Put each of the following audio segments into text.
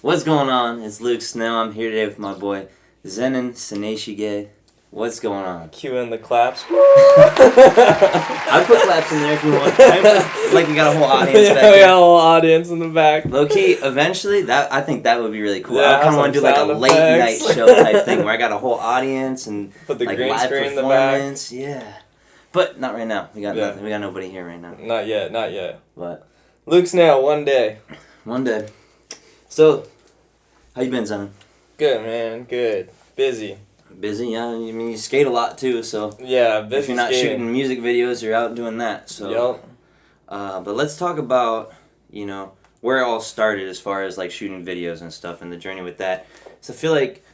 What's going on? It's Luke Snell. I'm here today with my boy Zenen, Saneshige. What's going on? Cue in the claps. I put claps in there if you want. Like we got a whole audience back Yeah, we there. got a whole audience in the back. Low key, eventually, I think that would be really cool. Yeah, I kind of want to do like a sound late night effects. show type thing where I got a whole audience and Put the like green live screen in the back. performance. Yeah, but not right now. We got nothing. We got nobody here right now. Not yet. But Luke's now, one day. one day. So, how you been, Zenen? Good, man, good. Busy. Busy, yeah. I mean, you skate a lot too, so Yeah, busy if you're not skating. shooting music videos, you're out doing that. So, Yup. But let's talk about where it all started as far as like shooting videos and stuff and the journey with that. So I feel like,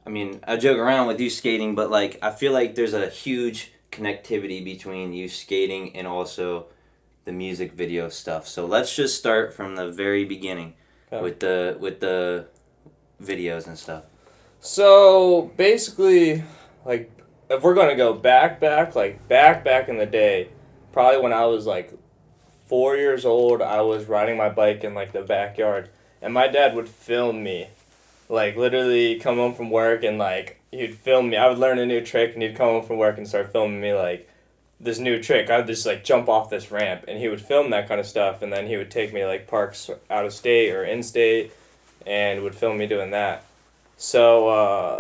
I mean, I joke around with you skating, but like I feel like there's a huge connectivity between you skating and also the music video stuff. So let's just start from the very beginning with the videos and stuff. So, basically, like, if we're going to go back in the day, probably when I was, like, 4 years old, I was riding my bike in, like, the backyard, and my dad would film me. Like, literally come home from work and, like, he'd film me. I would learn a new trick, and he'd come home from work and start filming me, like, this new trick. I would just, like, jump off this ramp, and he would film that kind of stuff, and then he would take me to, like, parks out of state or in state, and would film me doing that. So,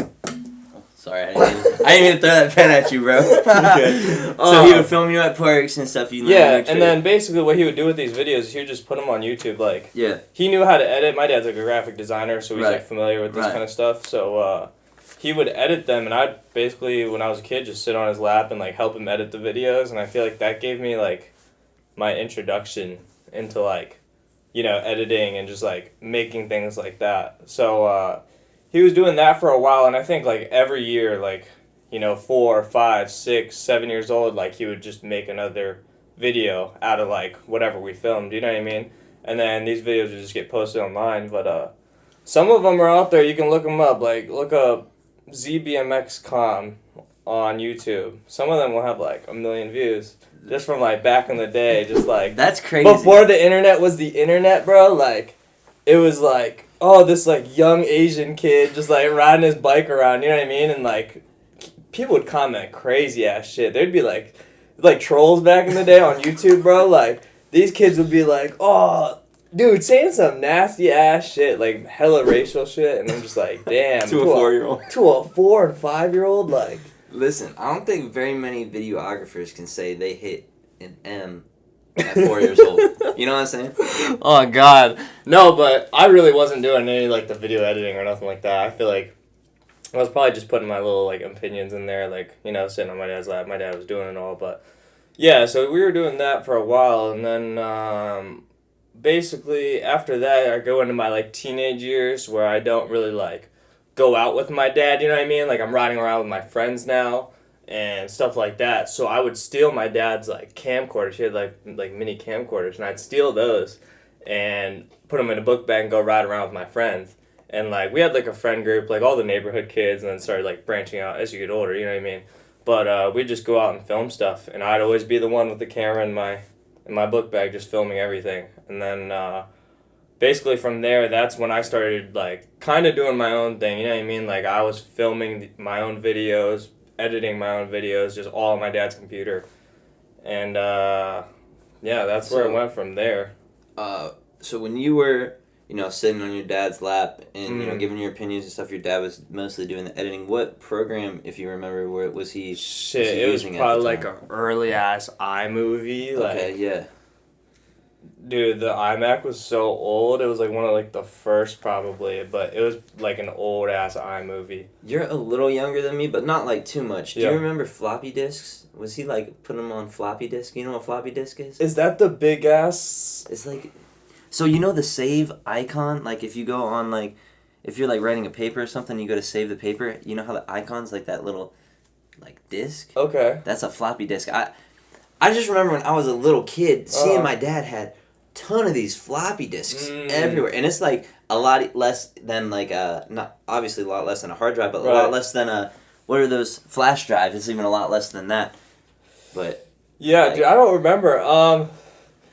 Sorry, I didn't mean to throw that pen at you, bro. Okay. So he would film you at parks and stuff. Yeah, and then basically what he would do with these videos is he would just put them on YouTube. Like, yeah, he knew how to edit. My dad's like a graphic designer, so he's like familiar with this kind of stuff. So he would edit them, and I'd basically, when I was a kid, just sit on his lap and like help him edit the videos. And I feel like that gave me like my introduction into like, editing and just like making things like that. So he was doing that for a while, and I think like every year, like 4, 5, 6, 7 years old, like he would just make another video out of like whatever we filmed. You know what I mean? And then these videos would just get posted online. But some of them are out there. You can look them up. Like look up ZBMX.com on YouTube. Some of them will have like 1 million views. Just from like back in the day, just like that's crazy. Before the internet was the internet, bro. Like it was like, oh, this like young Asian kid just like riding his bike around. You know what I mean? And like people would comment crazy ass shit. There'd be like trolls back in the day on YouTube, bro. Like these kids would be like, oh, dude, saying some nasty ass shit, like hella racial shit, and I'm just like, damn. To a 4-year-old. To a 4 and 5-year-old, like. Listen, I don't think very many videographers can say they hit an M at 4 years old. You know what I'm saying? Oh, God. No, but I really wasn't doing any, like, the video editing or nothing like that. I feel like I was probably just putting my little, like, opinions in there, like, sitting on my dad's lap. My dad was doing it all, but, yeah, so we were doing that for a while, and then, basically, after that, I go into my, like, teenage years where I don't really, like, go out with my dad, you know what I mean? Like, I'm riding around with my friends now and stuff like that. So I would steal my dad's, like, camcorders. He had, like mini camcorders, and I'd steal those and put them in a book bag and go ride around with my friends. And, like, we had, like, a friend group, like, all the neighborhood kids, and then started, like, branching out as you get older, you know what I mean? But we'd just go out and film stuff, and I'd always be the one with the camera in my book bag just filming everything. And then, basically from there, that's when I started, like, kind of doing my own thing, you know what I mean? Like, I was filming my own videos, editing my own videos, just all on my dad's computer. And, yeah, that's where it went from there. So when you were, sitting on your dad's lap and, giving your opinions and stuff, your dad was mostly doing the editing. What program, if you remember, where was he Shit, it was probably, like, an early-ass iMovie. Okay, yeah. Dude, the iMac was so old. It was like one of like the first probably, but it was like an old ass iMovie. You're a little younger than me, but not like too much. Do you remember floppy disks? Was he like putting them on floppy disk? You know what floppy disk is? Is that the big ass? It's like, so the save icon. Like if you go on like, if you're like writing a paper or something, you go to save the paper. You know how the icon's like that little, like disc. Okay. That's a floppy disk. I just remember when I was a little kid seeing my dad had ton of these floppy disks everywhere, and it's like a lot less than like not obviously a lot less than a hard drive, but a lot less than a what are those flash drives? It's even a lot less than that. But yeah, dude, I don't remember.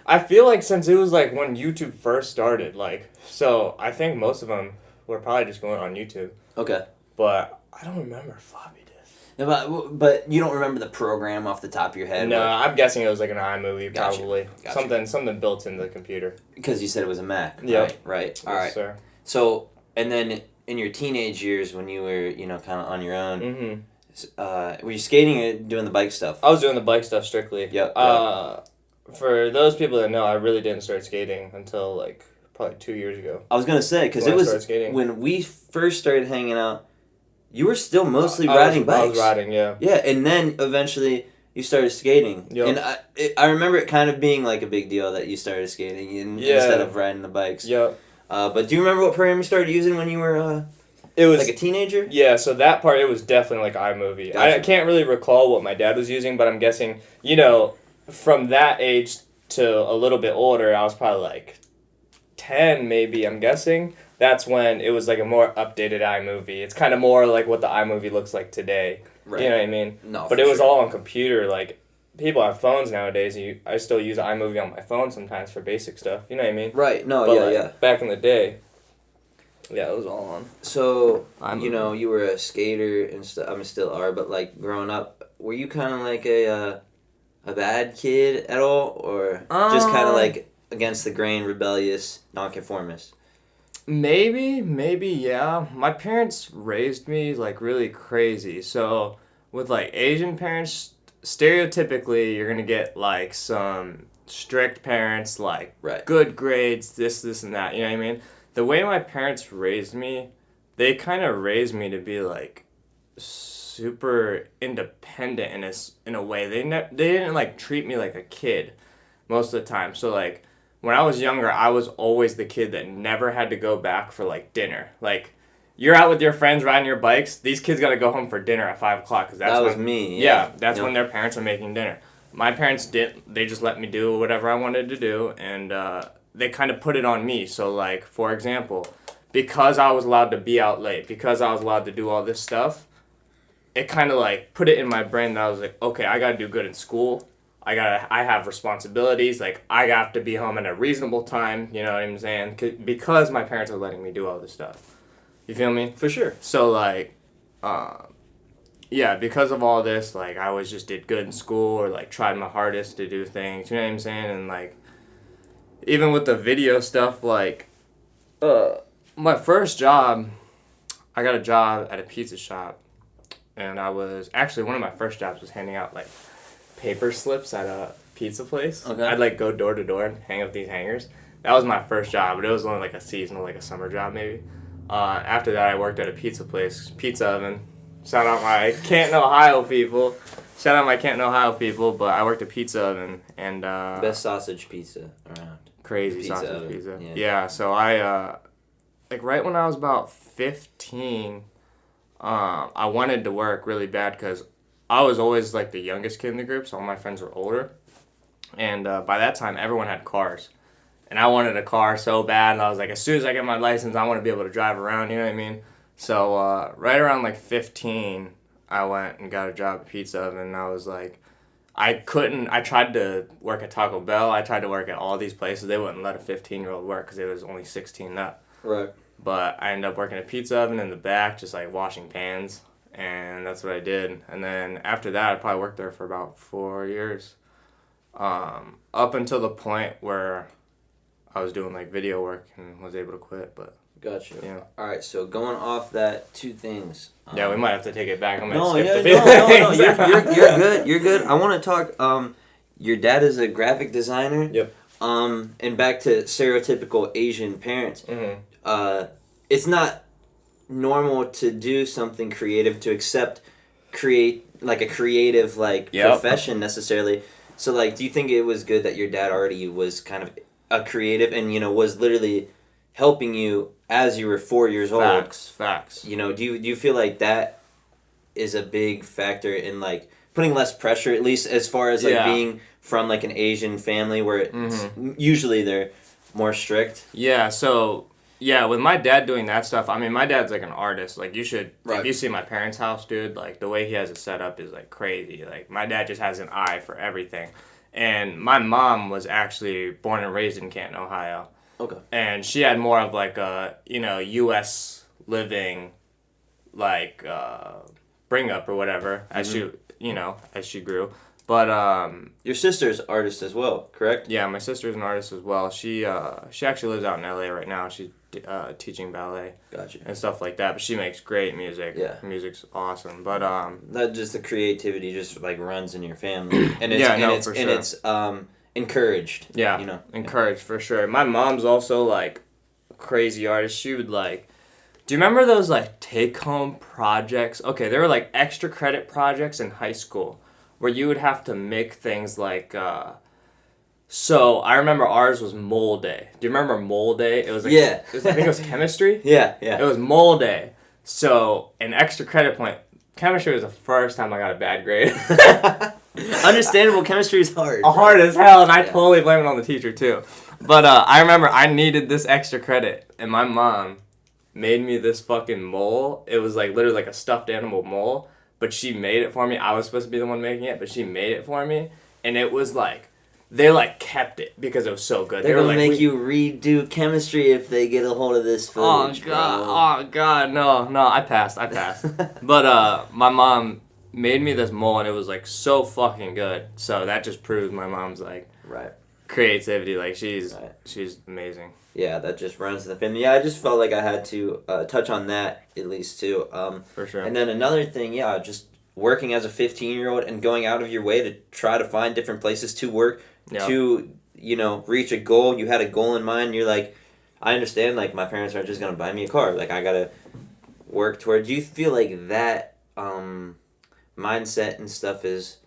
I feel like since it was like when YouTube first started, like, so I think most of them were probably just going on YouTube. Okay. But I don't remember floppy disk. No, but you don't remember the program off the top of your head? No, I'm guessing it was like an iMovie, probably. Gotcha. Something built into the computer. Because you said it was a Mac. Yeah. Right. All Yes, right. sir. So, and then in your teenage years when you were, kind of on your own, were you skating or doing the bike stuff? I was doing the bike stuff strictly. Yep. For those people that know, I really didn't start skating until like probably 2 years ago. I was going to say, because it was when we first started hanging out, you were still mostly riding bikes. I was riding, yeah. Yeah, and then eventually you started skating. Yep. And I remember it kind of being like a big deal that you started skating instead of riding the bikes. Yep. But do you remember what program you started using when you were it was like a teenager? Yeah, so that part, it was definitely like iMovie. Gotcha. I can't really recall what my dad was using, but I'm guessing, from that age to a little bit older, I was probably like 10 maybe, I'm guessing. That's when it was like a more updated iMovie. It's kind of more like what the iMovie looks like today. Right. You know what I mean? No, but it was all on computer. Like, people have phones nowadays. I still use iMovie on my phone sometimes for basic stuff. You know what I mean? Right. No, but yeah. Back in the day, yeah, it was all on. So, you were a skater and stuff. I mean, still are, but like growing up, were you kind of like a bad kid at all? Or just kind of like against the grain, rebellious, nonconformist? Maybe, yeah. My parents raised me, like, really crazy. So, with, like, Asian parents, stereotypically, you're gonna get, like, some strict parents, like, good grades, this, and that, you know what I mean? The way my parents raised me, they kind of raised me to be, like, super independent in a way. They didn't, like, treat me like a kid most of the time. So, like, when I was younger, I was always the kid that never had to go back for, like, dinner. Like, you're out with your friends riding your bikes, these kids got to go home for dinner at 5 o'clock. Cause that was me. Yeah, that's when their parents are making dinner. My parents didn't. They just let me do whatever I wanted to do, and they kind of put it on me. So, like, for example, because I was allowed to be out late, because I was allowed to do all this stuff, it kind of, like, put it in my brain that I was like, okay, I got to do good in school. I have responsibilities, like, I have to be home at a reasonable time, you know what I'm saying? Because my parents are letting me do all this stuff. You feel me? For sure. So, like, yeah, because of all this, like, I always just did good in school or, like, tried my hardest to do things, you know what I'm saying? And, like, even with the video stuff, like, my first job, I got a job at a pizza shop, and actually, one of my first jobs was handing out, like, paper slips at a pizza place. Okay. I'd like go door to door and hang up these hangers. That was my first job, but it was only like a seasonal, like a summer job maybe. After that, I worked at a pizza place, pizza oven. Shout out my Canton, Ohio people. But I worked at pizza oven and best sausage pizza around. Crazy sausage pizza. Yeah. So I like right when I was about 15, I wanted to work really bad because I was always, like, the youngest kid in the group, so all my friends were older. And by that time, everyone had cars. And I wanted a car so bad, and I was like, as soon as I get my license, I want to be able to drive around, you know what I mean? So right around, like, 15, I went and got a job at Pizza Oven, and I was like, I tried to work at Taco Bell, I tried to work at all these places. They wouldn't let a 15-year-old work because it was only 16 up. Right. But I ended up working at Pizza Oven in the back, just, like, washing pans. And that's what I did. And then after that, I probably worked there for about 4 years. Up until the point where I was doing, like, video work and was able to quit. But Gotcha. Yeah. All right, so going off that, two things. Yeah, we might have to take it back. No, you're good. I want to talk, your dad is a graphic designer. Yep. And back to stereotypical Asian parents. Mm-hmm. It's not normal to do something creative, to create like a creative profession necessarily. So like, do you think it was good that your dad already was kind of a creative and was literally helping you as you were 4 years old? Facts. Do you feel like that is a big factor in like putting less pressure, at least as far as like being from like an Asian family where usually they're more strict? Yeah. So. Yeah, with my dad doing that stuff, I mean, my dad's, like, an artist. Like, you should, if you see my parents' house, dude, like, the way he has it set up is, like, crazy. Like, my dad just has an eye for everything. And my mom was actually born and raised in Canton, Ohio. Okay. And she had more of like a, U.S. living, like, bring up or whatever as she grew. But your sister's artist as well, correct? yeah, my sister's an artist as well. She actually lives out in LA right now. She's teaching ballet. Gotcha. And stuff like that. But she makes great music. Yeah. Her music's awesome. But not just the creativity just like runs in your family, and it's for sure. it's encouraged. Yeah, encouraged for sure. My mom's also like a crazy artist. She would like. Do you remember those like take home projects? Okay, there were like extra credit projects in high school where you would have to make things like. So I remember ours was mole day. Do you remember mole day? It was like, yeah. I think it was chemistry. Yeah. It was mole day. So an extra credit point. Chemistry was the first time I got a bad grade. Understandable. Chemistry is hard. Hard as hell, and I totally blame it on the teacher too. But I remember I needed this extra credit, and my mom made me this fucking mole. It was like literally like a stuffed animal mole, but she made it for me. I was supposed to be the one making it, but she made it for me, and it was like they like kept it because it was so good. They're gonna like, make you redo chemistry if they get a hold of this footage. Oh god, no, I passed. But my mom made me this mole, and it was like so fucking good. So that just proves my mom's like creativity. Like she's amazing. Yeah, that just runs in the family. Yeah, I just felt like I had to touch on that at least too. For sure. And then another thing, just working as a 15-year-old and going out of your way to try to find different places to work to reach a goal. You had a goal in mind. You're like, I understand. Like my parents aren't just gonna buy me a car. Like I gotta work toward. Do you feel like that mindset and stuff is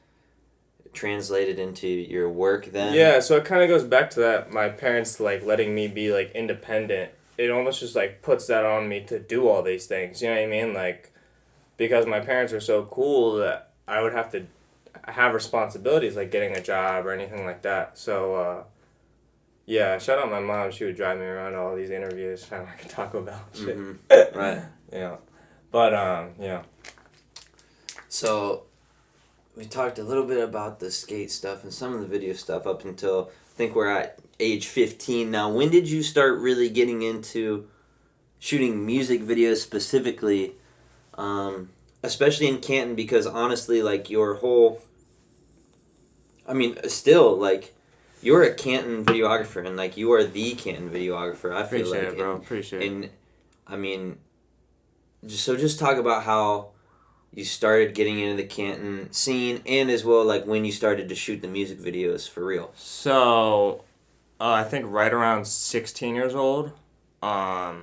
translated into your work then? Yeah, so it kind of goes back to that, my parents like letting me be like independent. It almost just like puts that on me to do all these things, you know what I mean? Like, because my parents are so cool that I would have to have responsibilities like getting a job or anything like that. So yeah, shout out my mom. She would drive me around to all these interviews trying to talk about shit. Mm-hmm. Right. Yeah. But yeah. So we talked a little bit about the skate stuff and some of the video stuff up until I think we're at age 15 now. When did you start really getting into shooting music videos specifically, especially in Canton? Because honestly, like your whole, still like you're a Canton videographer and like you are the Canton videographer. I feel Appreciate like it, bro. Appreciate it. And just talk about how you started getting into the Canton scene, and as well, like, when you started to shoot the music videos for real. So, I think right around 16 years old, I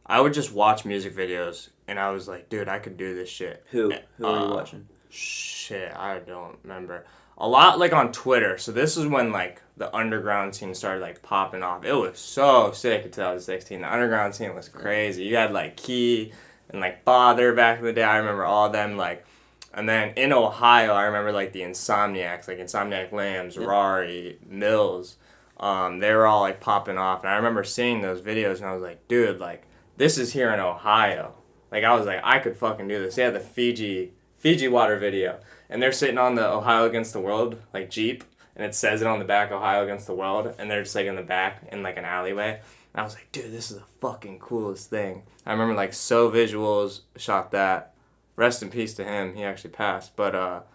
would just watch music videos, and I was like, dude, I could do this shit. Who were you watching? Shit, I don't remember. A lot, like, on Twitter. So this is when, like, the underground scene started, like, popping off. It was so sick in 2016. The underground scene was crazy. You had, like, Key and like Father back in the day. I remember all of them, like, and then in Ohio I remember like the Insomniacs, like Insomniac Lambs, Rari, Mills, they were all like popping off, and I remember seeing those videos and I was like, dude, like this is here in Ohio. Like I was like, I could fucking do this. They had the Fiji water video, and they're sitting on the Ohio Against the World like Jeep, and it says it on the back, Ohio Against the World, and they're just like in the back in like an alleyway. And I was like, dude, this is the fucking coolest thing. I remember like So Visuals shot that. Rest in peace to him. He actually passed. But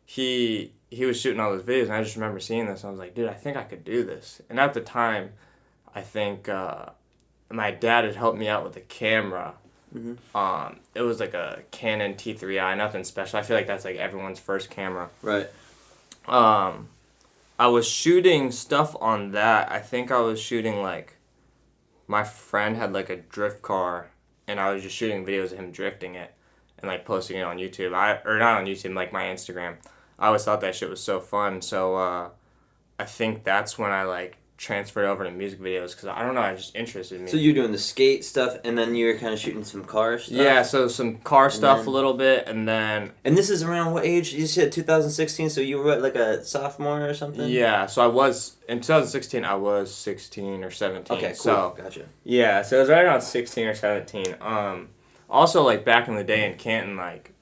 he was shooting all those videos, and I just remember seeing this. And I was like, dude, I think I could do this. And at the time, I think my dad had helped me out with the camera. Mm-hmm. It was like a Canon T3i, nothing special. I feel like that's like everyone's first camera. Right. I was shooting stuff on that. I think I was shooting like, my friend had like a drift car, and I was just shooting videos of him drifting it and like posting it on YouTube. Or not on YouTube, like my Instagram. I always thought that shit was so fun. So I think that's when I like transferred over to music videos, because I don't know, it just interested me. So you're doing the skate stuff, and then you were kind of shooting some car stuff? Yeah, so some car stuff a little bit, and then... And this is around what age? You said 2016, so you were like a sophomore or something? Yeah, so I was... In 2016, I was 16 or 17. Okay, cool. So, gotcha. Yeah, so it was right around 16 or 17. Also, like, back in the day in Canton, like,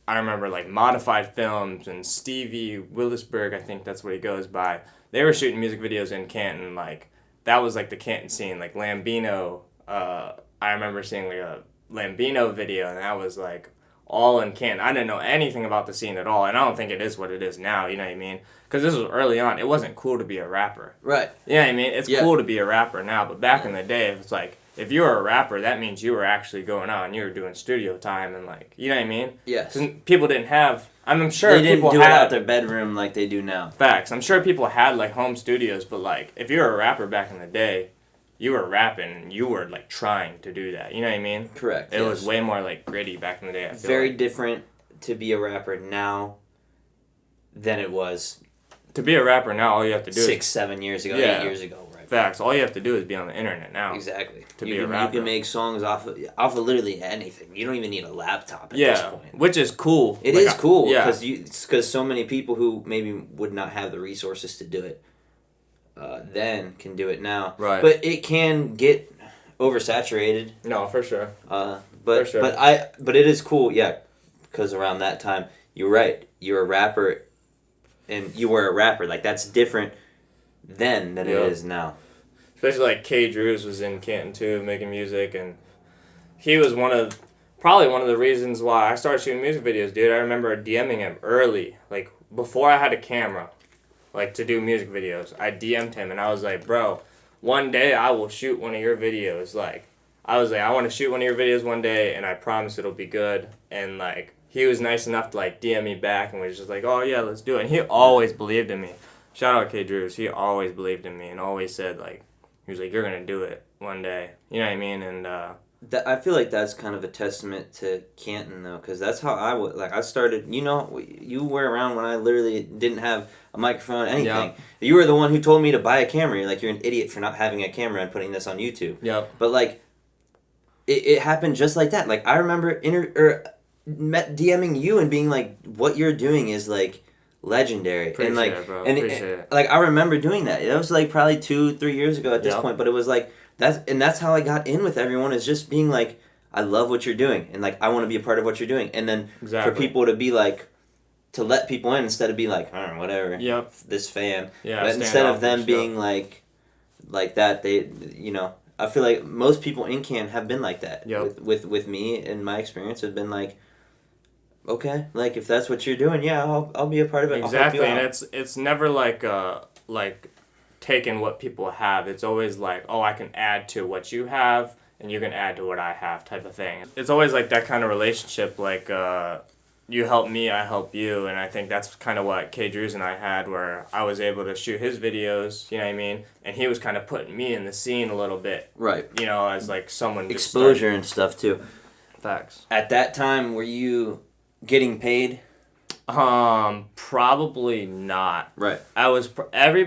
I remember, like, Modified Films and Stevie Willisberg, I think that's what he goes by. They were shooting music videos in Canton, like, that was like the Canton scene, like Lambino. I remember seeing like a Lambino video, and that was like all in Canton. I didn't know anything about the scene at all, and I don't think it is what it is now. You know what I mean? Because this was early on. It wasn't cool to be a rapper. Right. You know what I mean? It's cool to be a rapper now, but back in the day, it's like, if you were a rapper, that means you were actually going out and you were doing studio time and like, you know what I mean? Yes. 'Cause people didn't have. I'm sure they didn't people do had it out their bedroom like they do now. facts. I'm sure people had like home studios, but like if you were a rapper back in the day, you were rapping and you were like trying to do that. You know what I mean? Correct. It was way more like gritty back in the day. I feel very like. different to be a rapper now than it was To be a rapper now, all you have to do 6, 7 years ago, 8 years ago. Right. Facts. All you have to do is be on the internet now. Exactly. To be a rapper. You can make songs off of literally anything. You don't even need a laptop at this point. Which is cool. It is cool Yeah. because so many people who maybe would not have the resources to do it then can do it now. Right. But it can get oversaturated. No, for sure. But For sure. but it is cool, yeah, because around that time, you're right. You're a rapper, and you were a rapper. Like that's different then than it is now. Especially like K. Drews was in Canton too, making music, and he was probably one of the reasons why I started shooting music videos, dude. I remember DMing him early, like before I had a camera, like to do music videos. I DM'd him and I was like, bro, one day I will shoot one of your videos. Like, I was like, I want to shoot one of your videos one day, and I promise it'll be good. And like, he was nice enough to like DM me back and was just like, oh yeah, let's do it. And he always believed in me. Shout out K. Drews. He always believed in me and always said like, he was like, you're gonna do it one day. You know what I mean? And I feel like that's kind of a testament to Canton though, because that's how I started. You know, you were around when I literally didn't have a microphone, anything. Yeah. You were the one who told me to buy a camera. You're like, you're an idiot for not having a camera and putting this on YouTube. Yep. But like, it happened just like that. Like I remember DMing you and being like, what you're doing is like legendary. Appreciate and like, it, bro. and Appreciate it. like I remember doing that. It was like probably 2-3 years ago at this point, but it was like. That's how I got in with everyone, is just being like, I love what you're doing, and like I want to be a part of what you're doing, and then for people to be like, to let people in instead of be like, oh, whatever, this fan, but instead of them being like that, they, you know, I feel like most people in Canton have been like that. With me and my experience have been like, okay, like if that's what you're doing, yeah, I'll be a part of it. Exactly, I'll help you and it's never like taking what people have. It's always like, oh, I can add to what you have and you can add to what I have type of thing. It's always like that kind of relationship, like you help me, I help you, and I think that's kind of what K. Drews and I had, where I was able to shoot his videos, you know what I mean, and he was kind of putting me in the scene a little bit, right? You know, as like someone exposure and stuff too. Facts. At that time, were you getting paid? Probably not. Right. I was every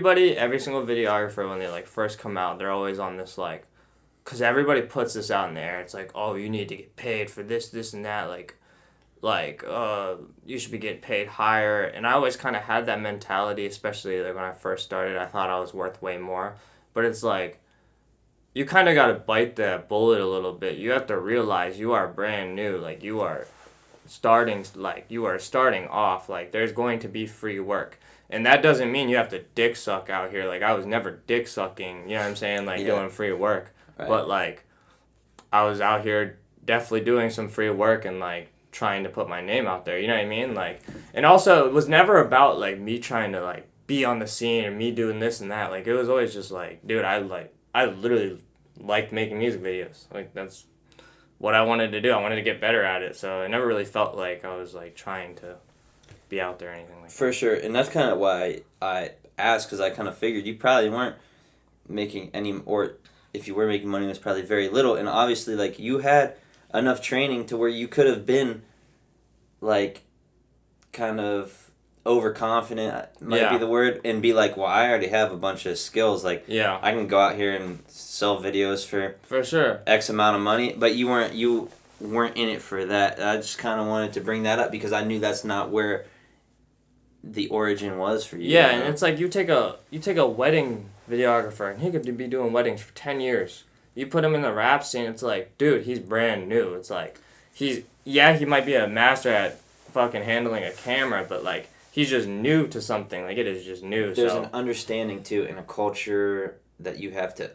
single videographer, when they like first come out, they're always on this like, cause everybody puts this out in the air. It's like, oh, you need to get paid for this, and that. You should be getting paid higher. And I always kind of had that mentality, especially like when I first started. I thought I was worth way more, but it's like, you kind of got to bite that bullet a little bit. You have to realize you are brand new. Like you are starting off. Like there's going to be free work, and that doesn't mean you have to dick suck out here. Like I was never dick sucking, you know what I'm saying, like doing free work, right. But like I was out here definitely doing some free work and like trying to put my name out there, you know what I mean, like. And also it was never about like me trying to like be on the scene or me doing this and that. Like it was always just like, dude, I literally liked making music videos. Like that's what I wanted to do. I wanted to get better at it. So I never really felt like I was like trying to be out there or anything like that. For sure. And that's kind of why I asked, because I kind of figured you probably weren't making any, or if you were making money, it was probably very little. And obviously, like, you had enough training to where you could have been, like, kind of overconfident, might be the word, and be like, well, I already have a bunch of skills. Like, I can go out here and sell videos for sure X amount of money. But you weren't in it for that. I just kind of wanted to bring that up because I knew that's not where the origin was for you. Yeah, you know? And it's like you take a wedding videographer and he could be doing weddings for 10 years. You put him in the rap scene, it's like, dude, he's brand new. It's like he might be a master at fucking handling a camera, but like he's just new to something. Like, it is just new. There's an understanding, too, and a culture that you have to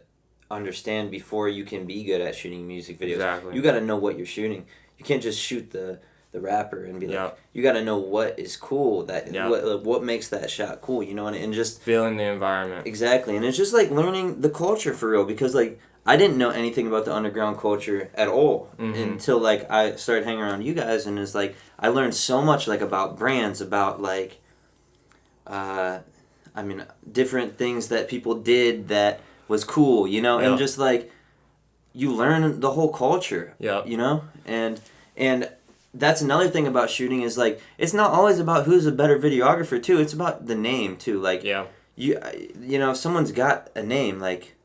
understand before you can be good at shooting music videos. Exactly. You got to know what you're shooting. You can't just shoot the rapper and be like, you got to know what is cool, what makes that shot cool, you know, and just feeling the environment. Exactly. And it's just like learning the culture for real, because like I didn't know anything about the underground culture at all until like I started hanging around you guys, and it's like I learned so much like about brands, about like different things that people did that was cool, you know, and just like you learn the whole culture, you know, and that's another thing about shooting is like it's not always about who's a better videographer too. It's about the name too. Like you know, if someone's got a name, like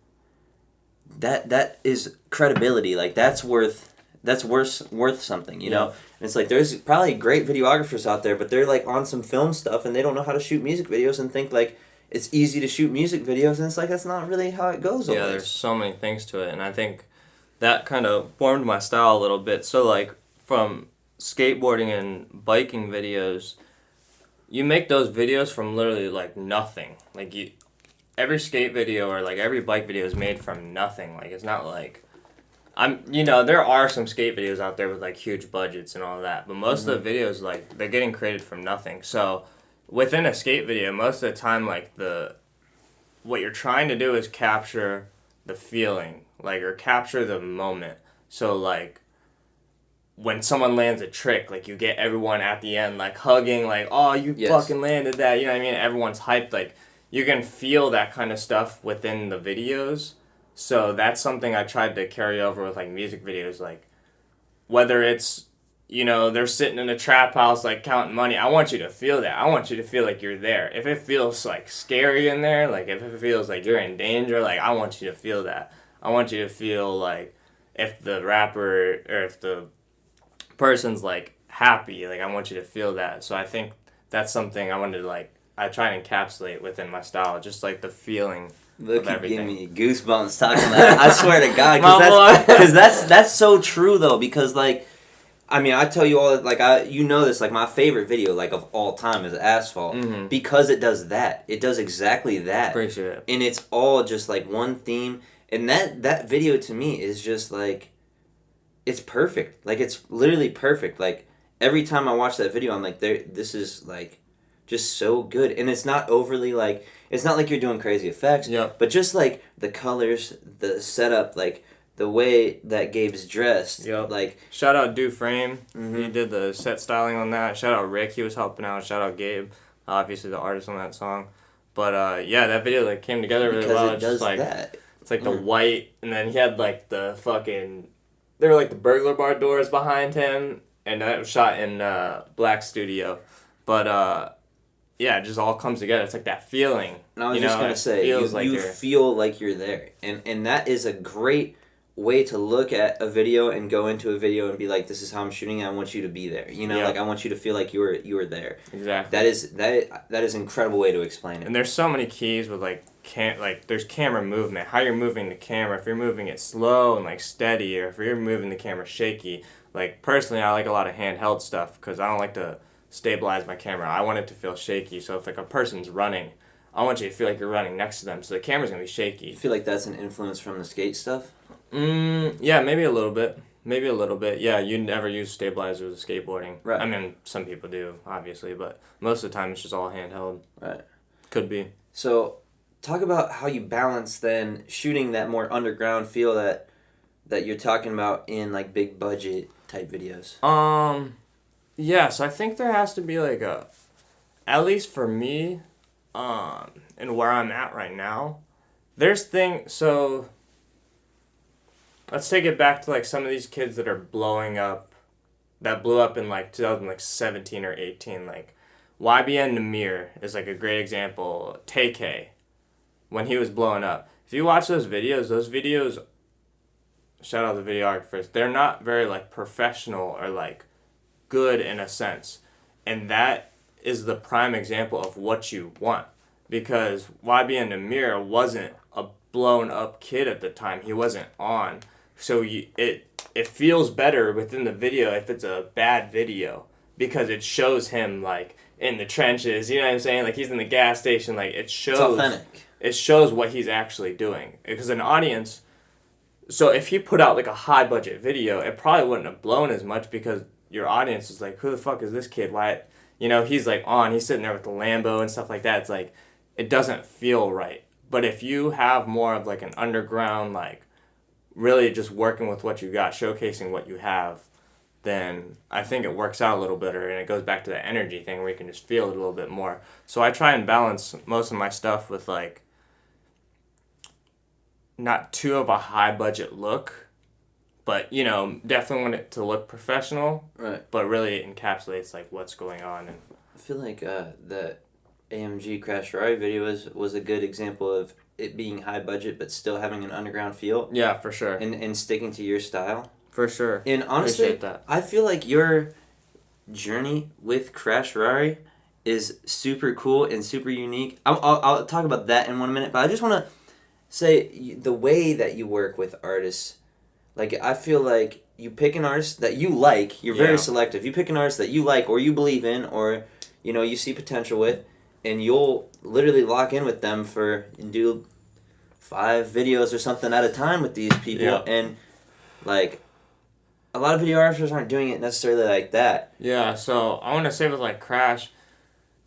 that is credibility. Like that's worth something, you know. And it's like there's probably great videographers out there, but they're like on some film stuff and they don't know how to shoot music videos and think like it's easy to shoot music videos, and it's like that's not really how it goes. Yeah, there's so many things to it, and I think that kind of formed my style a little bit. So like from skateboarding and biking videos, you make those videos from literally like nothing. Like every skate video or like every bike video is made from nothing. Like it's not like there are some skate videos out there with like huge budgets and all that, but most of the videos like they're getting created from nothing. So within a skate video, most of the time like what you're trying to do is capture the feeling, like, or capture the moment. So like when someone lands a trick, like you get everyone at the end like hugging, like, oh, you fucking landed that, you know what I mean? Everyone's hyped. Like you can feel that kind of stuff within the videos. So that's something I tried to carry over with like music videos, like whether it's, you know, they're sitting in a trap house like counting money. I want you to feel that. I want you to feel like you're there. If it feels like scary in there, like if it feels like you're in danger, like I want you to feel that. I want you to feel like if the rapper or if the person's like happy, like I want you to feel that. So I think that's something I wanted to like, I try and encapsulate within my style, just like the feeling. Look, you give me goosebumps talking about that. I swear to God, because that's so true though. Because like, I mean, I tell you all, like you know this, like my favorite video like of all time is Asphalt, because it does that. It does exactly that. Appreciate it. And it's all just like one theme, and that video to me is just like, it's perfect. Like it's literally perfect. Like every time I watch that video, I'm like, this is like just so good, and it's not overly like. It's not like you're doing crazy effects, but just like the colors, the setup, like the way that Gabe's dressed. Like shout out Duframe, he did the set styling on that. Shout out Rick, he was helping out. Shout out Gabe, obviously the artist on that song. But yeah, that video like came together really well. It does like that. It's like the white, and then he had like the fucking. There were like the burglar bar doors behind him, and that was shot in Black Studio, but. Yeah, it just all comes together. It's like that feeling. And I was just going to say, you feel like you're there. And that is a great way to look at a video and go into a video and be like, this is how I'm shooting. I want you to be there. You know, like I want you to feel like you were there. Exactly. That is an incredible way to explain it. And there's so many keys with like there's camera movement. How you're moving the camera. If you're moving it slow and like steady, or if you're moving the camera shaky. Like personally, I like a lot of handheld stuff because I don't like to stabilize my camera. I want it to feel shaky. So if like a person's running, I want you to feel like you're running next to them. So the camera's gonna be shaky. You feel like that's an influence from the skate stuff? Yeah, maybe a little bit. Yeah, you never use stabilizers with skateboarding. Right. I mean, some people do, obviously, but most of the time it's just all handheld. Right. Could be. So, talk about how you balance then shooting that more underground feel that you're talking about in like big budget type videos. Yeah, so I think there has to be like at least for me, and where I'm at right now, so let's take it back to like some of these kids that are blowing up, that blew up in like 2017 or 18, like YBN Namir is like a great example. Tay-K, when he was blowing up. If you watch those videos, shout out the videographers, they're not very like professional or like good in a sense, and that is the prime example of what you want, because YBN Namir wasn't a blown up kid at the time. He wasn't on, so it feels better within the video if it's a bad video, because it shows him like in the trenches, you know what I'm saying, like he's in the gas station, like it shows. It's authentic. it shows what he's actually doing. Because an audience, so if he put out like a high budget video, it probably wouldn't have blown as much because your audience is like, who the fuck is this kid? Why, he's like he's sitting there with the Lambo and stuff like that. It's like, it doesn't feel right. But if you have more of like an underground, like really just working with what you got, showcasing what you have, then I think it works out a little better, and it goes back to the energy thing where you can just feel it a little bit more. So I try and balance most of my stuff with like not too of a high budget look, but definitely want it to look professional, right? But really encapsulates like what's going on. And I feel like the AMG Crash Ferrari video was a good example of it being high budget but still having an underground feel. Yeah, for sure. And sticking to your style. For sure. And honestly, I feel like your journey with Crash Ferrari is super cool and super unique. I'll talk about that in 1 minute, but I just want to say the way that you work with artists. Like, I feel like you pick an artist that you like. You're very selective. You pick an artist that you like or you believe in or, you see potential with, and you'll literally lock in with them and do 5 videos or something at a time with these people. Yeah. And, like, a lot of videographers aren't doing it necessarily like that. Yeah, so I want to say with like Crash,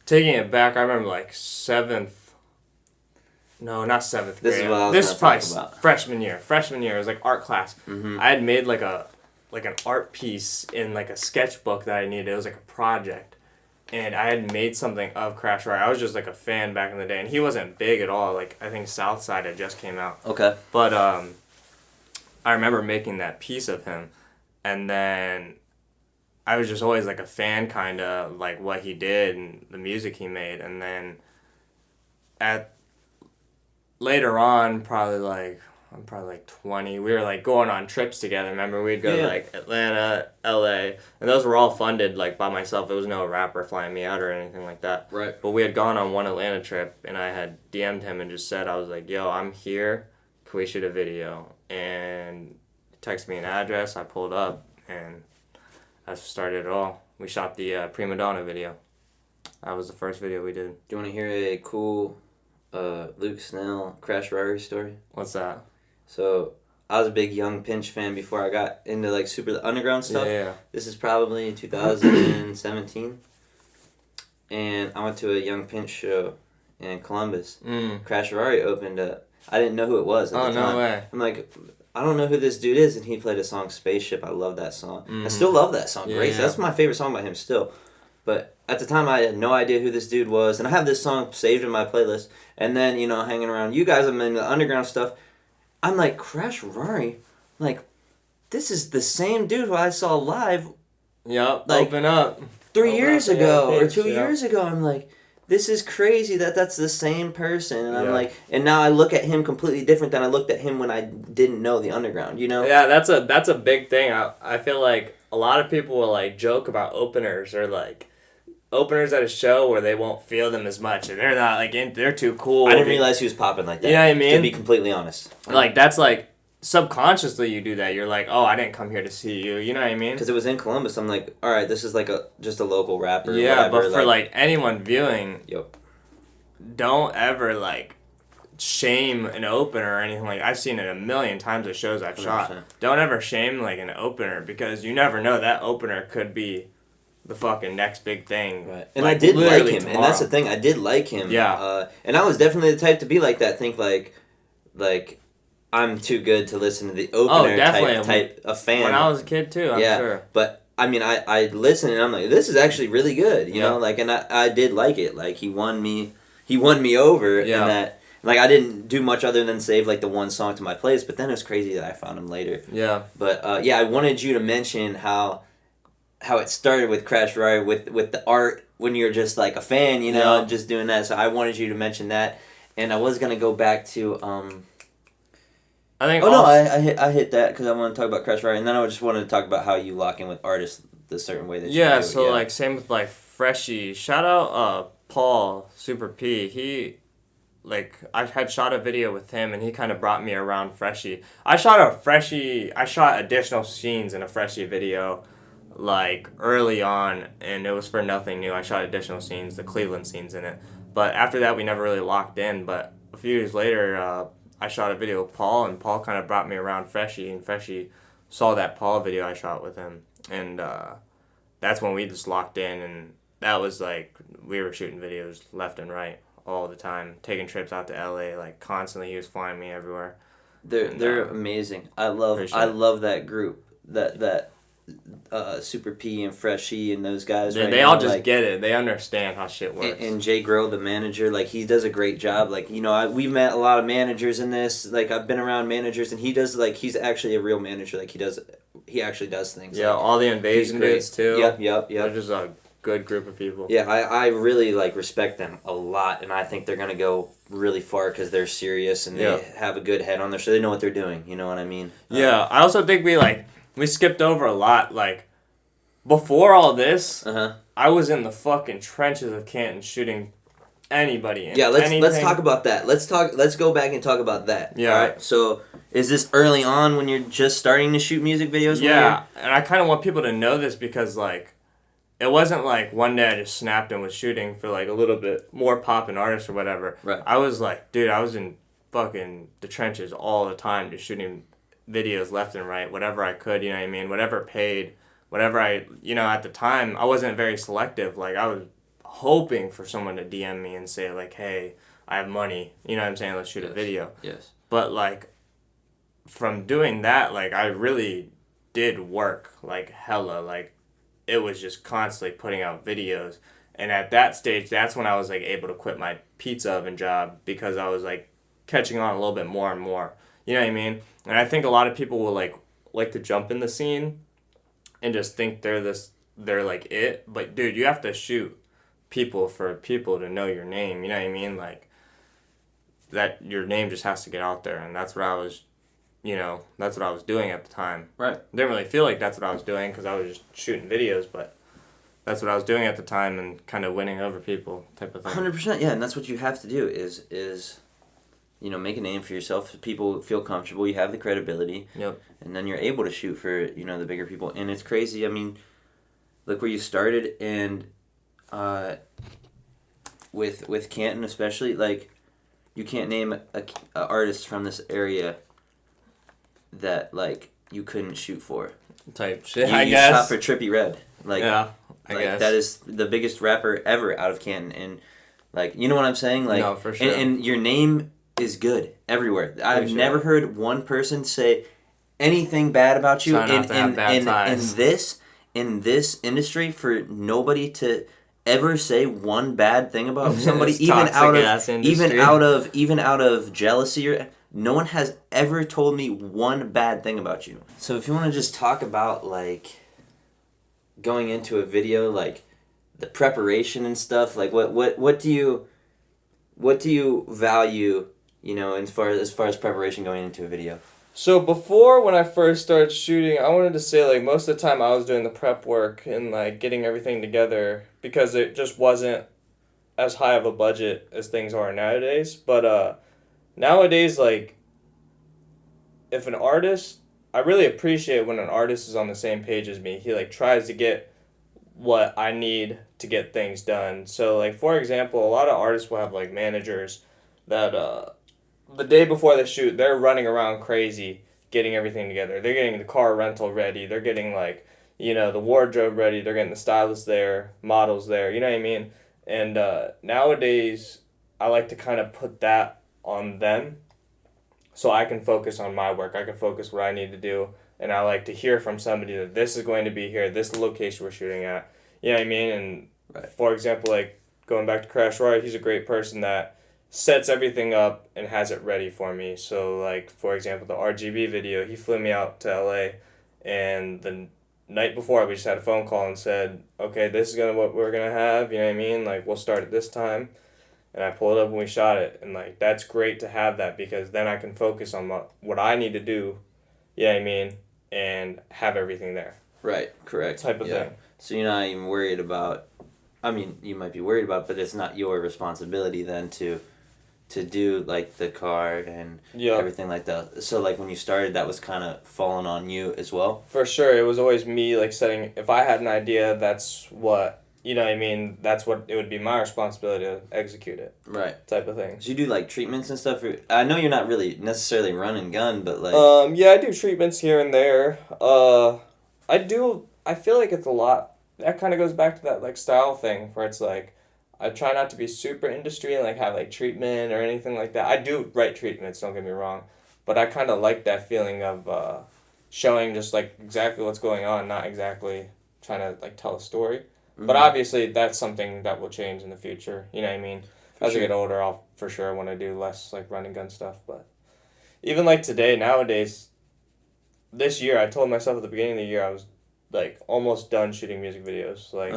taking it back, I remember like not seventh grade. This is what I was This is gonna probably talk about. freshman year. Freshman year, it was like art class. Mm-hmm. I had made like an art piece in like a sketchbook that I needed. It was like a project. And I had made something of Crash Ferrari. I was just like a fan back in the day. And he wasn't big at all. Like, I think Southside had just came out. Okay. But I remember making that piece of him. And then I was just always like a fan, kind of like what he did and the music he made. And then later on, I'm probably like 20. We were like going on trips together. Remember, we'd go to like Atlanta, LA, and those were all funded like by myself. There was no rapper flying me out or anything like that. Right. But we had gone on one Atlanta trip, and I had DM'd him and just said, I was like, yo, I'm here. Can we shoot a video? And texted me an address. I pulled up, and that's what started it all. We shot the Prima Donna video. That was the first video we did. Do you want to hear a cool Luke Snell Crash Ferrari story? What's that? So, I was a big Young Pinch fan before I got into like super underground stuff. Yeah. This is probably 2017. And I went to a Young Pinch show in Columbus. Crash Ferrari opened up. I didn't know who it was at the time. Oh, no way. I'm like, I don't know who this dude is, and he played a song, Spaceship. I love that song. I still love that song. Great. That's my favorite song by him still. But at the time, I had no idea who this dude was, and I have this song saved in my playlist. And then, hanging around you guys, I'm in the underground stuff. I'm like, Crash Ferrari? Like, this is the same dude who I saw live. Yep, like, open up. 3 years ago or 2 years ago. I'm like, this is crazy that's the same person. And I'm like, and now I look at him completely different than I looked at him when I didn't know the underground, Yeah, that's a big thing. I feel like a lot of people will like joke about openers or like openers at a show where they won't feel them as much and they're not like they're too cool. I didn't realize he was popping like that. You know what I mean? To be completely honest. Like that's like subconsciously you do that. You're like, oh, I didn't come here to see you. You know what I mean? Because it was in Columbus. I'm like, all right, this is like just a local rapper. Yeah, whatever. but for like anyone viewing, yep. Don't ever like shame an opener or anything like. I've seen it a million times at shows I've 100%. Shot. Don't ever shame like an opener because you never know that opener could be the fucking next big thing. Right. And like, I did like him, tomorrow. and that's the thing. I did like him. Yeah. And I was definitely the type to be like that. Think like I'm too good to listen to the opener type of fan. When I was a kid too, I'm sure. But I mean, I listened and I'm like, this is actually really good. You know, like, and I did like it. Like he won me over in that. Like I didn't do much other than save like the one song to my playlist. But then it was crazy that I found him later. Yeah. But I wanted you to mention how it started with Crash Ferrari with the art when you're just like a fan, just doing that. So I wanted you to mention that, and I was gonna go back to I think. I hit that because I want to talk about Crash Ferrari, and then I just wanted to talk about how you lock in with artists the certain way that you do. So like same with like Freshie. Shout out Paul Super P. He. Like, I had shot a video with him, and he kind of brought me around Freshie. I shot additional scenes in a Freshie video, like, early on, and it was for Nothing New. I shot additional scenes, the Cleveland scenes in it. But after that, we never really locked in, but a few years later, I shot a video with Paul, and Paul kind of brought me around Freshy, and Freshy saw that Paul video I shot with him, and that's when we just locked in, and that was like we were shooting videos left and right all the time, taking trips out to LA like constantly. He was flying me everywhere. They're amazing. I love that group. That Super P and Freshy and those guys. They all just get it. They understand how shit works. And Jay Grohl, the manager, like he does a great job. Like we've met a lot of managers in this. Like I've been around managers, and he does he's actually a real manager. Like he actually does things. Yeah, all the Invasion dudes too. Yep. They're just a good group of people. Yeah, I really respect them a lot, and I think they're gonna go really far because they're serious and they have a good head on their, so they know what they're doing. You know what I mean? Yeah, I also think we skipped over a lot. Like before all this, I was in the fucking trenches of Canton shooting anybody in. Yeah, let's talk about that. Let's go back and talk about that. Yeah. All right. So is this early on when you're just starting to shoot music videos? Yeah, and I kind of want people to know this because it wasn't like one day I just snapped and was shooting for a little bit more poppin' artists or whatever. Right. I was dude, I was in fucking the trenches all the time, just shooting videos left and right, whatever I could, you know what I mean? Whatever paid, whatever at the time, I wasn't very selective. I was hoping for someone to DM me and say hey, I have money, you know what I'm saying? Let's shoot a video. Yes. But from doing that, I really did work hella, it was just constantly putting out videos. And at that stage, that's when I was able to quit my pizza oven job because I was catching on a little bit more and more. You know what I mean? And I think a lot of people will like to jump in the scene and just think they're it. But dude, you have to shoot people for people to know your name. You know what I mean? That your name just has to get out there, and that's what I was. That's what I was doing at the time. Right. Didn't really feel like that's what I was doing because I was just shooting videos, but that's what I was doing at the time and kind of winning over people type of thing. 100%, yeah, and that's what you have to do is make a name for yourself so people feel comfortable, you have the credibility. Yep. And then you're able to shoot for, the bigger people. And it's crazy, I mean, look where you started, and with Canton especially, you can't name a artist from this area that you couldn't shoot for. Type shit, I guess. You shot for Trippie Redd. Yeah, I guess. That is the biggest rapper ever out of Canton. And, you know what I'm saying? No, for sure. And your name is good everywhere. I've never heard one person say anything bad about you in this industry, for nobody to ever say one bad thing about somebody, even out of jealousy or... No one has ever told me one bad thing about you. So if you want to just talk about going into a video, the preparation and stuff, what do you value, as far as preparation going into a video? So before, when I first started shooting, I wanted to say most of the time I was doing the prep work and getting everything together because it just wasn't as high of a budget as things are nowadays. But nowadays, if an artist, I really appreciate when an artist is on the same page as me. He tries to get what I need to get things done. So for example, a lot of artists will have managers that the day before the shoot, they're running around crazy getting everything together. They're getting the car rental ready. They're getting the wardrobe ready. They're getting the stylist there, models there. You know what I mean? And nowadays, I like to kind of put that on them so I can focus on my work. I can focus what I need to do. And I like to hear from somebody that this is going to be here, this is the location we're shooting at. You know what I mean? And for example, going back to Crash Roy, he's a great person that sets everything up and has it ready for me. So for example, the RGB video, he flew me out to LA, and the night before we just had a phone call and said, okay, this is what we're gonna have, you know what I mean? We'll start at this time. And I pulled up and we shot it. And that's great to have that because then I can focus on what I need to do, you know what I mean, and have everything there. Right, correct. Type of thing. So you're not even worried about, you might be worried about, but it's not your responsibility then to do the card and everything like that. So when you started, that was kind of falling on you as well? For sure. It was always me setting, if I had an idea, that's what you know what I mean, that's what it would be my responsibility to execute it. Right. Type of thing. So you do like treatments and stuff. I know you're not really necessarily run and gun, but like. Yeah, I do treatments here and there. I do. I feel like it's a lot. That kind of goes back to that like style thing, where it's like, I try not to be super industry and like have like treatment or anything like that. I do write treatments. Don't get me wrong, but I kind of like that feeling of showing just like exactly what's going on, not exactly trying to like tell a story. But obviously, that's something that will change in the future. You know what I mean? As I get older, I'll for sure want to do less like run and gun stuff. But even like today, nowadays, this year, I told myself at the beginning of the year I was like almost done shooting music videos. Like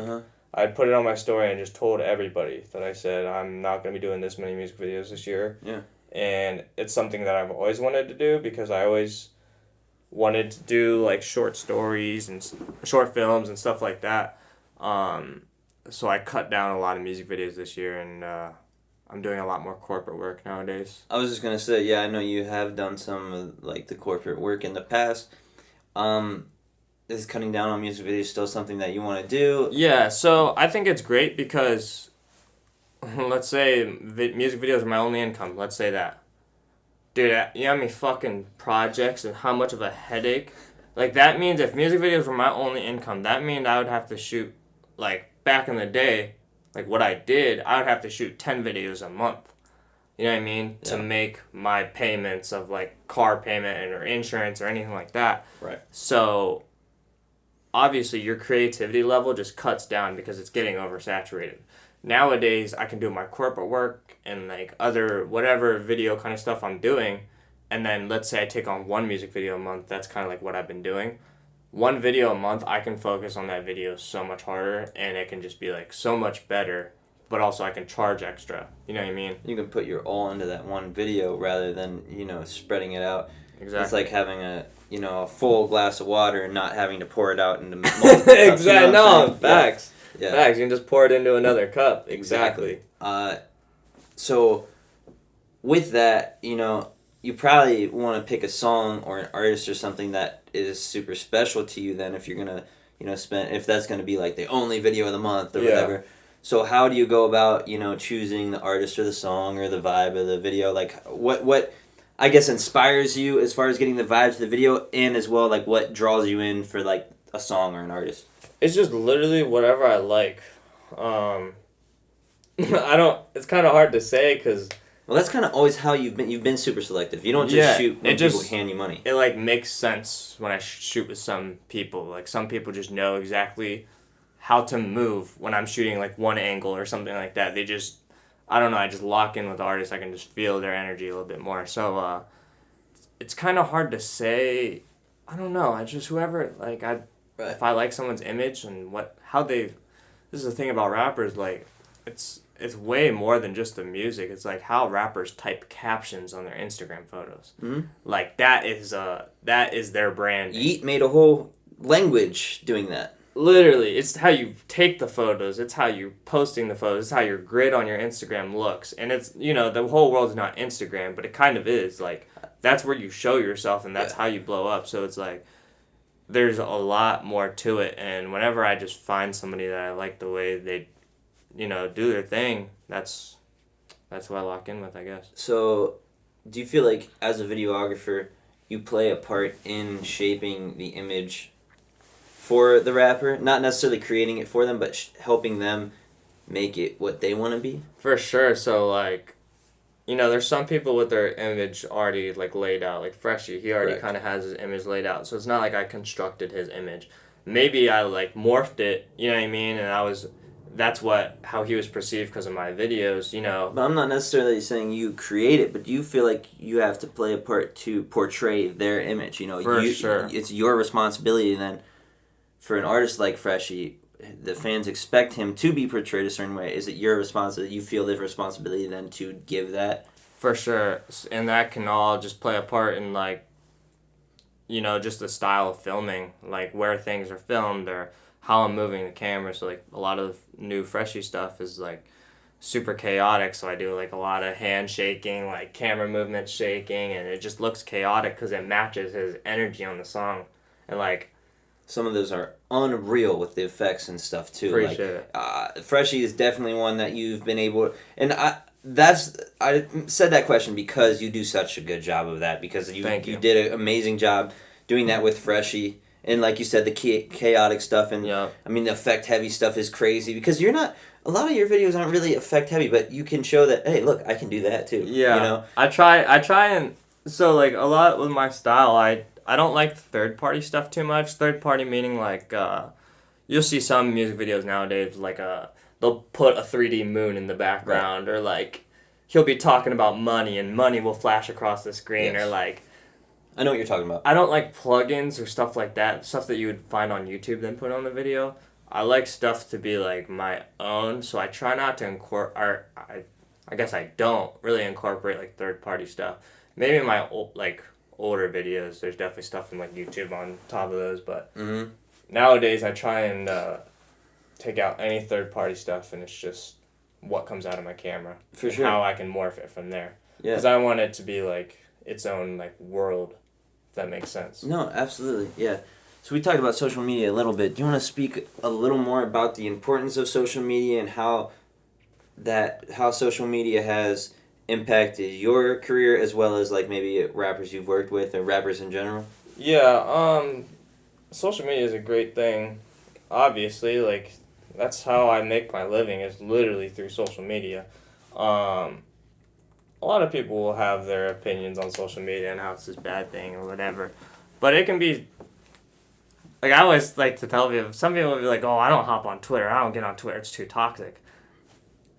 I put it on my story and just told everybody that I said I'm not gonna be doing this many music videos this year. Yeah. And it's something that I've always wanted to do because I always wanted to do like short stories and short films and stuff like that. So I cut down a lot of music videos this year, and I'm doing a lot more corporate work nowadays. I was just gonna say, yeah, I know you have done some of like the corporate work in the past. Is cutting down on music videos still something that you want to do? Yeah, so I think it's great because, let's say music videos are my only income. Let's say that. Dude, you know how many fucking projects and how much of a headache? Like, that means if music videos were my only income, that means I would have to shoot, like, back in the day, like what I did, I would have to shoot 10 videos a month. You know what I mean? Yeah. To make my payments of, like, car payment or insurance or anything like that. Right. So, obviously, your creativity level just cuts down because it's getting oversaturated. Nowadays, I can do my corporate work and like other whatever video kind of stuff I'm doing, and then let's say I take on one music video a month. That's kind of like what I've been doing. One video a month, I can focus on that video so much harder, and it can just be like so much better. But also, I can charge extra. You know what I mean? You can put your all into that one video rather than spreading it out. Exactly. It's like having a full glass of water and not having to pour it out into multiple cups. Exactly. No, facts. Yeah. Yeah. Facts. You can just pour it into another cup. Exactly. So, with that, you probably want to pick a song or an artist or something that is super special to you. Then, if you're gonna, if that's gonna be like the only video of the month or whatever. So, how do you go about, choosing the artist or the song or the vibe of the video? Like, what I guess inspires you as far as getting the vibe to the video, and as well, like, what draws you in for like a song or an artist? It's just literally whatever I like. It's kind of hard to say because... Well, that's kind of always how you've been super selective. You don't just shoot when people hand you money. It, like, makes sense when I shoot with some people. Like, some people just know exactly how to move when I'm shooting, like, one angle or something like that. They just... I don't know, I just lock in with the artist. I can just feel their energy a little bit more. So, it's kind of hard to say... I don't know. I just... Whoever... Like, Right. If I like someone's image and this is the thing about rappers, like, it's way more than just the music. It's like how rappers type captions on their Instagram photos. Mm-hmm. Like, that is their brand. Yeet made a whole language doing that. Literally, it's how you take the photos. It's how you're posting the photos. It's how your grid on your Instagram looks. And it's, the whole world's not Instagram, but it kind of is. Like, that's where you show yourself, and that's how you blow up. So it's like, there's a lot more to it, and whenever I just find somebody that I like the way they, do their thing, that's who I lock in with, I guess. So, do you feel like as a videographer, you play a part in shaping the image for the rapper? Not necessarily creating it for them, but helping them make it what they want to be? For sure. So, like, there's some people with their image already, like, laid out. Like, Freshie, he already kind of has his image laid out. So it's not like I constructed his image. Maybe I, like, morphed it, you know what I mean? And that's how he was perceived because of my videos, But I'm not necessarily saying you create it, but do you feel like you have to play a part to portray their image? For sure. It's your responsibility then. For an artist like Freshie, the fans expect him to be portrayed a certain way. Is it your responsibility? You feel the responsibility then to give that? For sure. And that can all just play a part in, like, just the style of filming, like where things are filmed or how I'm moving the camera. So, like, a lot of new Freshie stuff is, like, super chaotic. So I do, like, a lot of hand shaking, like camera movement shaking, and it just looks chaotic because it matches his energy on the song. And, like, some of those are unreal with the effects and stuff too. Appreciate it. Freshie is definitely one that you've been able, and I said that question because you do such a good job of that, because you did an amazing job doing that with Freshie. And like you said, the chaotic stuff, and I mean the effect heavy stuff is crazy, because you're not. A lot of your videos aren't really effect heavy, but you can show that, hey, look, I can do that too. Yeah. You know? I try and so like a lot with my style, I don't like third party stuff too much. Third party meaning like you'll see some music videos nowadays like they'll put a 3D moon in the background, or like he'll be talking about money and money will flash across the screen, or like. I know what you're talking about. I don't like plugins or stuff like that, stuff that you would find on YouTube then put on the video. I like stuff to be like my own, so I try not to incorporate. I guess I don't really incorporate like third party stuff. Maybe in my older videos, there's definitely stuff from like YouTube on top of those, but nowadays I try and take out any third party stuff, and it's just what comes out of my camera. For sure. How I can morph it from there. Yeah. Because I want it to be like its own like world. If that makes sense. No, absolutely, yeah. So we talked about social media a little bit. Do you want to speak a little more about the importance of social media and how social media has impacted your career, as well as like maybe rappers you've worked with or rappers in general? Yeah, social media is a great thing. Obviously, like that's how I make my living, is literally through social media. A lot of people will have their opinions on social media and how it's this bad thing or whatever. But it can be, like I always like to tell people, some people will be like, oh, I don't hop on Twitter. I don't get on Twitter. It's too toxic.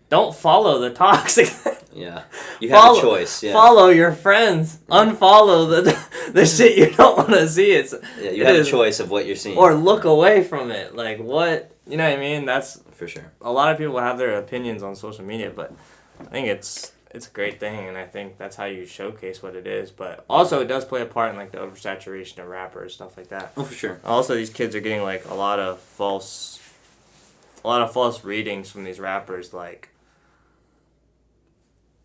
Don't follow the toxic. Yeah. You have a choice. Yeah. Follow your friends. Unfollow the shit you don't want to see. You have a choice of what you're seeing. Or look away from it. Like what, you know what I mean? That's for sure. A lot of people have their opinions on social media, but I think it's a great thing, and I think that's how you showcase what it is. But also, it does play a part in like the oversaturation of rappers, stuff like that. Oh, for sure. Also, these kids are getting like a lot of false readings from these rappers. Like,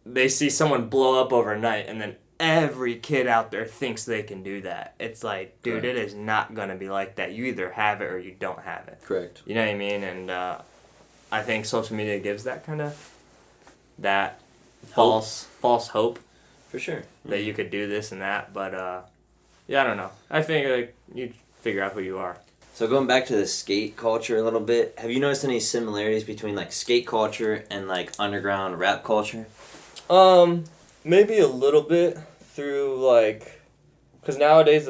they see someone blow up overnight, and then every kid out there thinks they can do that. It's like, dude, It is not gonna be like that. You either have it or you don't have it. Correct. You know what I mean? And I think social media gives that kind of false hope, for sure, that you could do this and that, but I don't know. I think like you figure out who you are. So going back to the skate culture a little bit, have you noticed any similarities between like skate culture and like underground rap culture? Maybe a little bit through like, because nowadays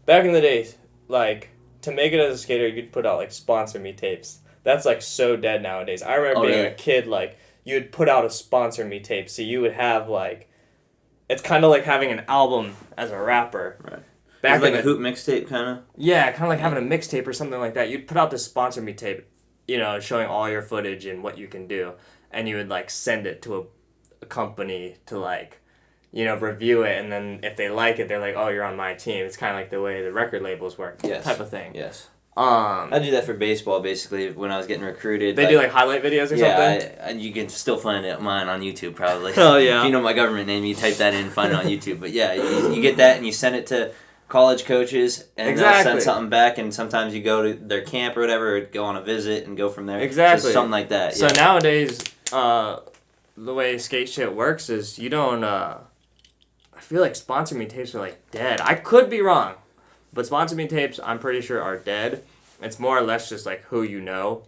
back in the days, like to make it as a skater, you'd put out like sponsor me tapes. That's like so dead nowadays. I remember being a kid, like you would put out a sponsor me tape, so you would have like, it's kind of like having an album as a rapper. Right. Back like a hoop mixtape, kind of. Yeah, kind of like having a mixtape or something like that. You'd put out this sponsor me tape, showing all your footage and what you can do, and you would like send it to a company to like, review it, and then if they like it, they're like, oh, you're on my team. It's kind of like the way the record labels work, type of thing. Yes. I do that for baseball, basically, when I was getting recruited. They do, like, highlight videos or something? Yeah, you can still find mine on YouTube, probably. Oh, yeah. If you know my government name, you type that in and find it on YouTube. But, yeah, you get that, and you send it to college coaches, and they'll send something back, and sometimes you go to their camp or whatever, or go on a visit and go from there. Exactly. So something like that, So nowadays, the way skate shit works is you don't, I feel like sponsor me tapes are, like, dead. I could be wrong. But sponsor me tapes, I'm pretty sure, are dead. It's more or less just like who you know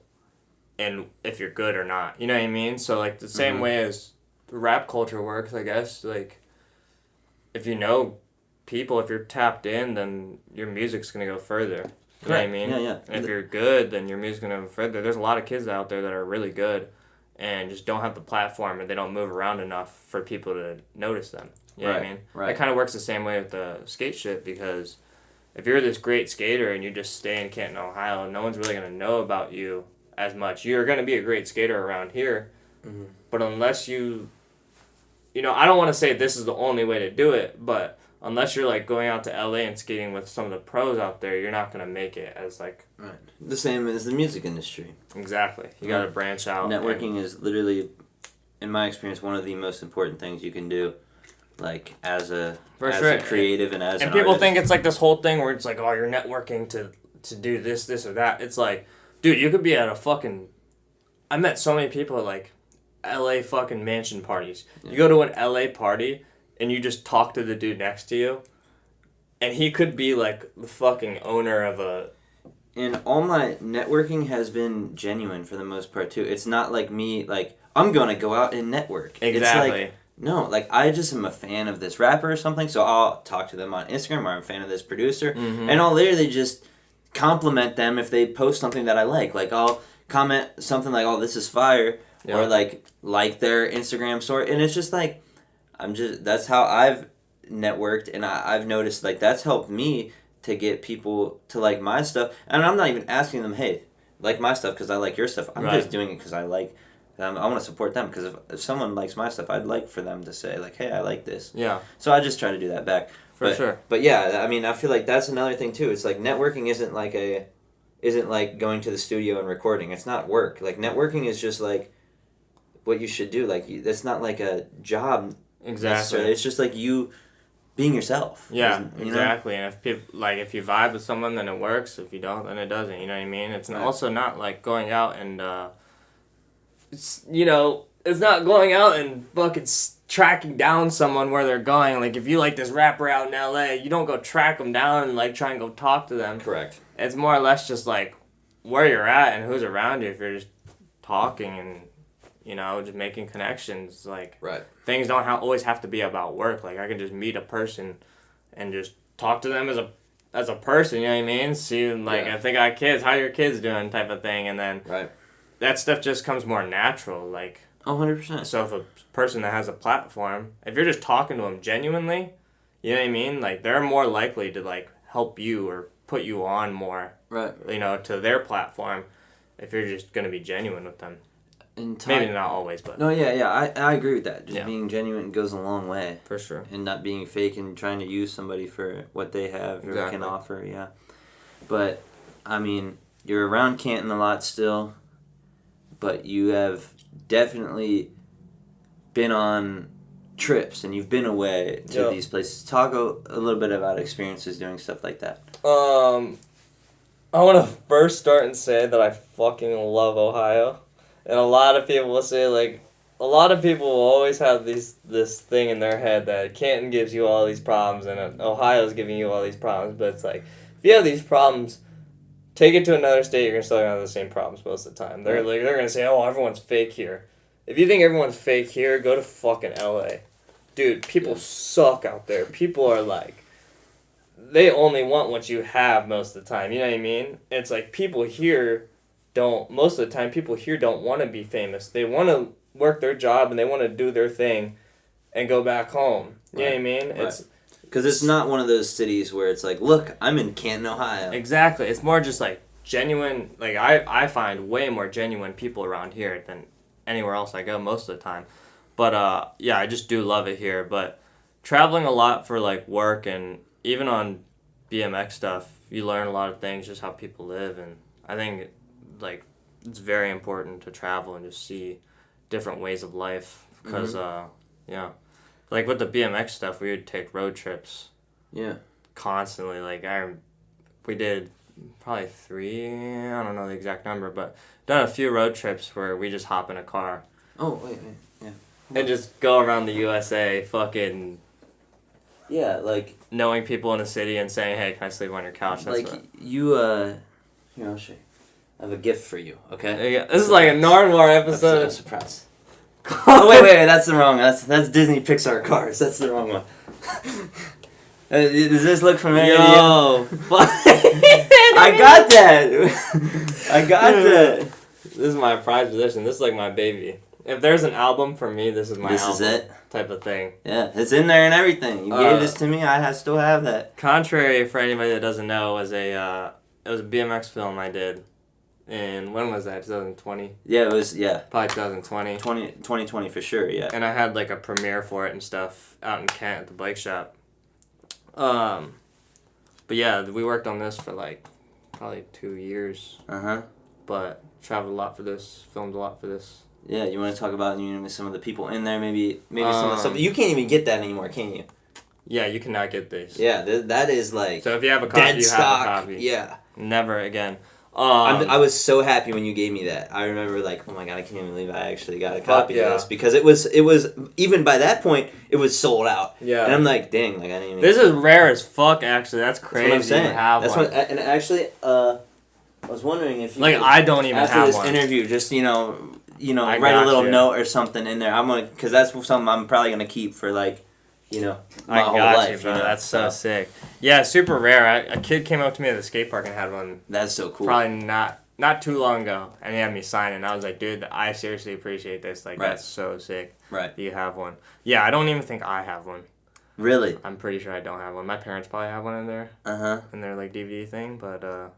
and if you're good or not. You know what I mean? So like the same way as rap culture works, I guess. Like if you know people, if you're tapped in, then your music's going to go further. You know what I mean? Yeah. And if you're good, then your music's going to go further. There's a lot of kids out there that are really good and just don't have the platform, or they don't move around enough for people to notice them. You know what I mean? Right. It kind of works the same way with the skate shit, because if you're this great skater and you just stay in Canton, Ohio, no one's really going to know about you as much. You're going to be a great skater around here, but unless you I don't want to say this is the only way to do it, but unless you're like going out to LA and skating with some of the pros out there, you're not going to make it as like... Right. The same as the music industry. Exactly. You got to branch out. Networking is literally, in my experience, one of the most important things you can do. Like as a creative and as an people artist. think it's like this whole thing where it's like, oh, you're networking to to do this, or that. It's like, dude, you could be at a fucking... I met so many people at, like, LA fucking mansion parties. Yeah. You go to an LA party, and you just talk to the dude next to you, and he could be, like, the fucking owner of a... And all my networking has been genuine for the most part, too. It's not like me, like, I'm going to go out and network. Exactly. It's like, no, like, I just am a fan of this rapper or something, so I'll talk to them on Instagram, or I'm a fan of this producer, and I'll literally just compliment them if they post something that I like. Like, I'll comment something like, oh, this is fire, or, like their Instagram story, and it's just, like, that's how I've networked, and I've noticed, like, that's helped me to get people to like my stuff. And I'm not even asking them, hey, like my stuff because I like your stuff. I'm just doing it because I like them. I want to support them because if someone likes my stuff, I'd like for them to say, like, hey, I like this. Yeah. So I just try to do that back. For sure. But yeah, I mean, I feel like that's another thing too. It's like networking isn't like going to the studio and recording. It's not work. Like networking is just like what you should do. Like it's not like a job. Exactly. It's just like you being yourself. Yeah, exactly. And if people if you vibe with someone, then it works. If you don't, then it doesn't. You know what I mean? It's also not like going out and it's not going out and fucking tracking down someone where they're going. Like if you like this rapper out in LA, you don't go track them down and like try and go talk to them. Correct. It's more or less just like where you're at and who's around you. If you're just talking and just making connections, like things don't always have to be about work. Like I can just meet a person and just talk to them as a person, you know what I mean? See, if they got kids, how your kids doing type of thing, and then that stuff just comes more natural, like 100%. So if a person that has a platform, if you're just talking to them genuinely, you know what I mean? Like they're more likely to like help you or put you on more, to their platform if you're just gonna be genuine with them. Maybe not always, but... No, yeah, I agree with that. Just being genuine goes a long way. For sure. And not being fake and trying to use somebody for what they have or can offer, yeah. But, I mean, you're around Canton a lot still, but you have definitely been on trips and you've been away to these places. Talk a little bit about experiences doing stuff like that. I want to first start and say that I fucking love Ohio. And a lot of people will say, a lot of people will always have this thing in their head that Canton gives you all these problems and Ohio's giving you all these problems. But it's like, if you have these problems, take it to another state, you're going to still have the same problems most of the time. They're going to say, oh, everyone's fake here. If you think everyone's fake here, go to fucking LA. Dude, people suck out there. People are like, they only want what you have most of the time. You know what I mean? It's like people here... most of the time people here don't want to be famous. They want to work their job and they want to do their thing and go back home. You know what I mean? Because it's not one of those cities where it's like, look, I'm in Canton, Ohio. Exactly. It's more just like genuine. Like I find way more genuine people around here than anywhere else I go most of the time. But I just do love it here. But traveling a lot for like work and even on BMX stuff, you learn a lot of things, just how people live. And I think it's very important to travel and just see different ways of life because like with the BMX stuff we would take road trips constantly. We did probably 3, I don't know the exact number, but done a few road trips where we just hop in a car and just go around the USA fucking knowing people in the city and saying, hey, can I sleep on your couch? That's here, I'll show you. I have a gift for you, okay? Yeah, this is like a Narnmore episode. A surprise. Oh, wait, that's the wrong one. That's Disney Pixar Cars. That's the wrong one. Does this look familiar? Yo, fuck. I got that. This is my prized possession. This is like my baby. If there's an album for me, this is my album. This is it? Type of thing. Yeah, it's in there and everything. You gave this to me. I still have that. Contrary, for anybody that doesn't know, it was a BMX film I did. And when was that? 2020? Yeah, it was, Probably 2020. 2020 for sure, yeah. And I had like a premiere for it and stuff out in Kent at the bike shop. But yeah, we worked on this for like probably 2 years. But traveled a lot for this, filmed a lot for this. Yeah, you want to talk about some of the people in there, maybe some of the stuff. You can't even get that anymore, can you? Yeah, you cannot get this. Yeah, that is like so if you have a copy, dead you stock. have a copy. Yeah. Never again. I was so happy when you gave me that. I remember like, oh my god, I can't even believe I actually got a copy of this because it was even by that point it was sold out. Yeah. And I'm like, dang, like I didn't even. This is rare as fuck. Actually, that's crazy. That's what I'm saying. To have that's one. what, and actually, I was wondering if you like could, I don't even after have this one. interview, just I write a got little you. note or something in there. I'm gonna because that's something I'm probably gonna keep for like, my whole got life. you, bro. That's so sick. Yeah, super rare. A kid came up to me at the skate park and had one. That's so cool. Probably not too long ago, and he had me sign it. And I was like, dude, I seriously appreciate this. Like, that's so sick. Right. That you have one. Yeah, I don't even think I have one. Really? I'm pretty sure I don't have one. My parents probably have one in there. In their like DVD thing, but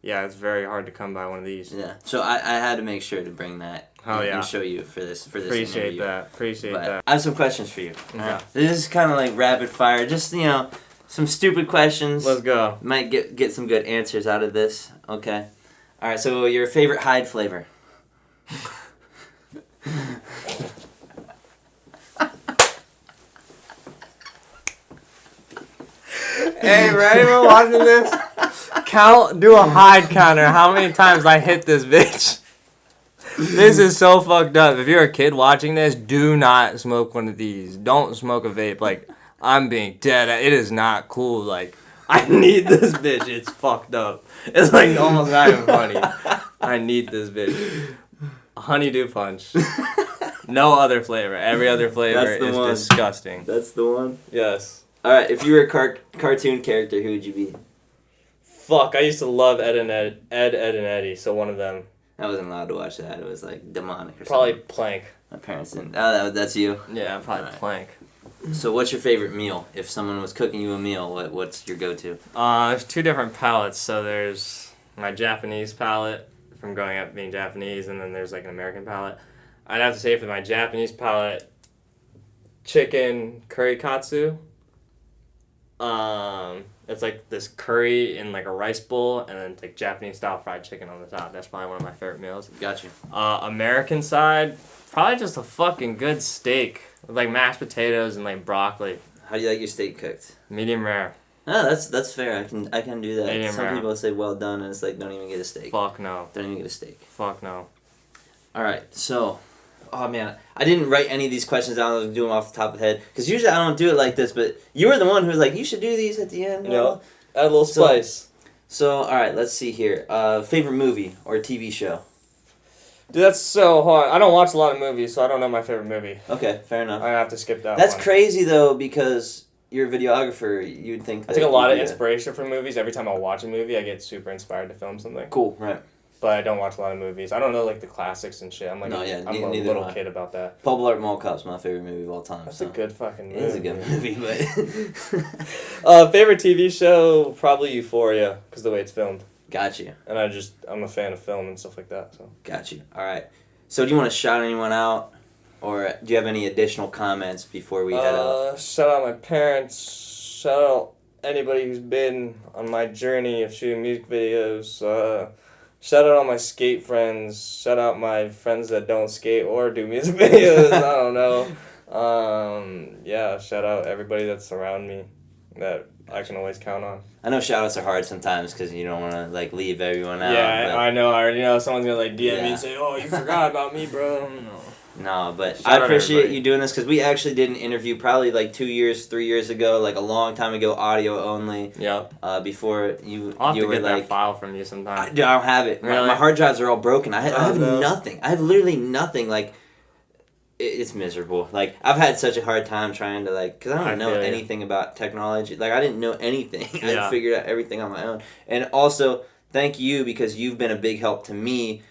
yeah, it's very hard to come by one of these. Yeah. So I had to make sure to bring that. And show you for this Appreciate interview. Appreciate that. I have some questions for you. Okay. This is kind of like rapid fire. Just some stupid questions. Let's go. Might get some good answers out of this. Okay. All right. So your favorite Hyde flavor? Hey, for anyone watching this, do a Hyde counter. How many times I hit this bitch? This is so fucked up. If you're a kid watching this, do not smoke one of these. Don't smoke a vape. Like, I'm being dead. It is not cool. Like, I need this bitch. It's fucked up. It's like almost not even funny. I need this bitch. Honeydew Punch. No other flavor. Every other flavor is disgusting. That's the one? Yes. Alright, if you were a cartoon character, who would you be? Fuck, I used to love Ed, and Eddie, so one of them. I wasn't allowed to watch that. It was like demonic or probably something. Plank. My parents didn't. Oh, that's you? Yeah, probably Plank. So what's your favorite meal? If someone was cooking you a meal, what's your go-to? There's two different palettes. So there's my Japanese palette from growing up being Japanese, and then there's like an American palette. I'd have to say for my Japanese palette, chicken curry katsu. It's like this curry in like a rice bowl, and then it's like Japanese style fried chicken on the top. That's probably one of my favorite meals. Gotcha. American side, probably just a fucking good steak with like mashed potatoes and like broccoli. How do you like your steak cooked? Medium rare. Oh, that's fair. I can do that. Medium Some rare. people say well done, and it's like don't even get a steak. Fuck no. Don't even get a steak. Fuck no. All right, so. Oh man, I didn't write any of these questions down. I was doing them off the top of the head because usually I don't do it like this. But you were the one who was like, "You should do these at the end." Add a little spice. So all right, let's see here. Favorite movie or TV show? Dude, that's so hard. I don't watch a lot of movies, so I don't know my favorite movie. Okay, fair enough. I have to skip that. That's one. crazy though because you're a videographer. You'd think. I take a lot of inspiration from movies. Every time I watch a movie, I get super inspired to film something. Cool, right? But I don't watch a lot of movies. I don't know like the classics and shit. I'm like, I'm a little kid about that. Pub Alert Mall Cop's my favorite movie of all time. That's a good fucking movie. It is a good movie, but. Favorite TV show probably Euphoria because the way it's filmed. Got you. And I'm a fan of film and stuff like that. So. Got you. All right. So do you want to shout anyone out, or do you have any additional comments before we head out? Shout out my parents. Shout out anybody who's been on my journey of shooting music videos. Shout out all my skate friends. Shout out my friends that don't skate or do music videos. I don't know. Yeah, shout out everybody that's around me that I can always count on. I know shout outs are hard sometimes because you don't want to like leave everyone out. Yeah, I know. I already know someone's going to like DM me and say, oh, you forgot about me, bro. No, but Shout I out appreciate everybody. you doing this because we actually did an interview probably like 2 years, 3 years ago, like a long time ago, audio only. Yep. Before you I'll have you to were get like, that file from you sometime. I don't have it. Really? My hard drives are all broken. I have no. nothing. I have literally nothing. Like, it's miserable. Like, I've had such a hard time trying to like, because I don't know anything about technology. Like, I didn't know anything. Yeah. I figured out everything on my own. And also, thank you because you've been a big help to me,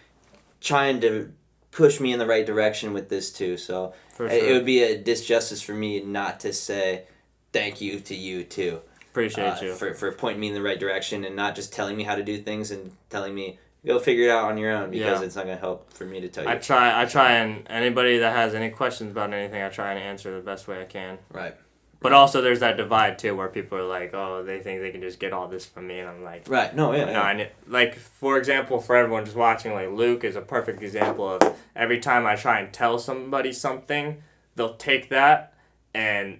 trying to push me in the right direction with this too. So For sure. it would be a disjustice for me not to say thank you to you too. Appreciate you. For pointing me in the right direction and not just telling me how to do things and telling me go figure it out on your own because it's not going to help for me to tell you. I try and anybody that has any questions about anything, I try and answer the best way I can. Right. But also there's that divide too where people are like, oh, they think they can just get all this from me, and I'm like, right, no, yeah. No, I like, for example, for everyone just watching, like Luke is a perfect example of every time I try and tell somebody something, they'll take that and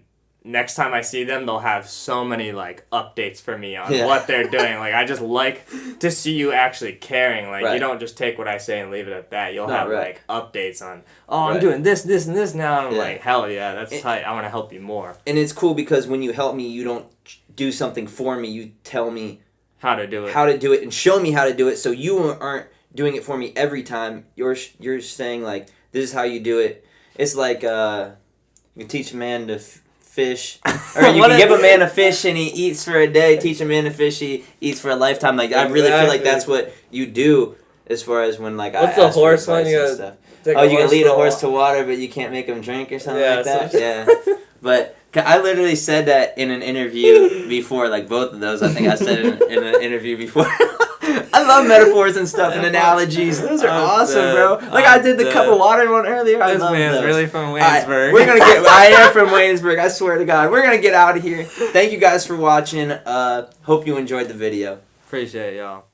next time I see them, they'll have so many like updates for me on Yeah. what they're doing. Like I just like to see you actually caring. Like Right. you don't just take what I say and leave it at that. You'll No, have right. like updates on, I'm Right. doing this, this, and this now. And I'm Yeah. like, hell yeah, that's tight. I want to help you more. And it's cool because when you help me, you don't do something for me. You tell me How to do it. how to do it and show me how to do it. So you aren't doing it for me every time. You're saying like, this is how you do it. It's like you teach a man to fish, or you can give a man a fish and he eats for a day. Teach a man to fish, he eats for a lifetime. Like I really feel like that's what you do as far as when like What's I the ask for horse one? advice You and gotta stuff. take Oh, a you can horse lead for a a horse while. to water, but you can't make him drink or something Yeah, like that. so- Yeah, but I literally said that in an interview before, like both of those. I think I said in an interview before. I love metaphors and stuff and analogies. Those are awesome, bro. Like I did the cup of water one earlier. I This love man's those. really from All right, Waynesburg. we're gonna get. I am from Waynesburg. I swear to God. We're gonna get out of here. Thank you guys for watching. Hope you enjoyed the video. Appreciate y'all.